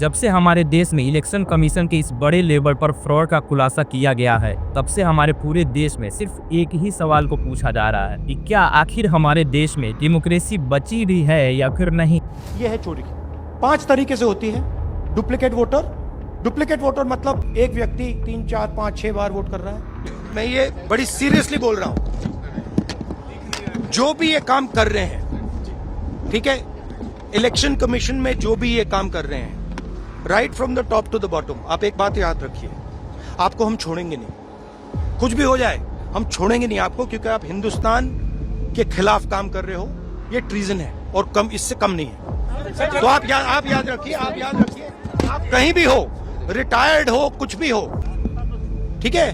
जब से हमारे देश में इलेक्शन कमीशन के इस बड़े लेवल पर फ्रॉड का खुलासा किया गया है, तब से हमारे पूरे देश में सिर्फ एक ही सवाल को पूछा जा रहा है कि क्या आखिर हमारे देश में डेमोक्रेसी बची भी है या फिर नहीं। यह है चोरी। 5 तरीके से होती है। डुप्लीकेट वोटर मतलब एक व्यक्ति 3, 4, 5, 6 बार वोट कर रहा है। मैं ये बड़ी सीरियसली बोल रहा हूं, जो भी ये काम कर रहे हैं, ठीक है, इलेक्शन कमीशन में जो भी ये काम कर रहे हैं, right from the top to the bottom, आप एक बात याद रखिए, आपको हम छोड़ेंगे नहीं। कुछ भी हो जाए हम छोड़ेंगे नहीं आपको, क्योंकि आप हिंदुस्तान के खिलाफ काम कर रहे हो। ये ट्रीजन है और कम, इससे कम नहीं है। तो आप याद रखिए, आप कहीं भी हो, रिटायर्ड हो, कुछ भी हो, ठीक है,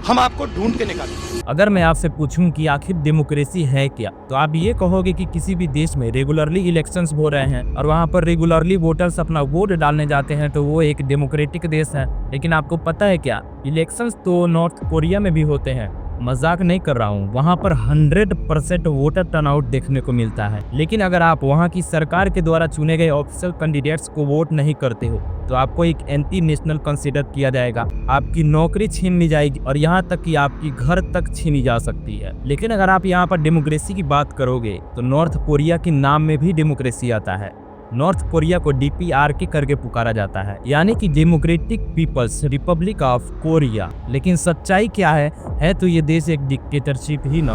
हम आपको ढूंढ के निकालेंगे। अगर मैं आपसे पूछूं कि आखिर डेमोक्रेसी है क्या, तो आप ये कहोगे कि किसी भी देश में रेगुलरली इलेक्शंस हो रहे हैं और वहां पर रेगुलरली वोटर्स अपना वोट डालने जाते हैं, तो वो एक डेमोक्रेटिक देश है। लेकिन आपको पता है क्या, इलेक्शंस तो नॉर्थ कोरिया में भी होते हैं। मजाक नहीं कर रहा हूँ, वहाँ पर 100% वोटर टर्नआउट देखने को मिलता है। लेकिन अगर आप वहाँ की सरकार के द्वारा चुने गए ऑफिशियल कैंडिडेट्स को वोट नहीं करते हो, तो आपको एक एंटी नेशनल कंसीडर किया जाएगा, आपकी नौकरी छीन ली जाएगी और यहाँ तक कि आपकी घर तक छीनी जा सकती है। लेकिन अगर आप यहाँ पर डेमोक्रेसी की बात करोगे, तो नॉर्थ कोरिया के नाम में भी डेमोक्रेसी आता है। नॉर्थ कोरिया को DPRK करके पुकारा जाता है, यानी कि Democratic People's Republic of Korea. लेकिन सच्चाई क्या है तो ये देश एक डिक्टेटरशिप ही ना।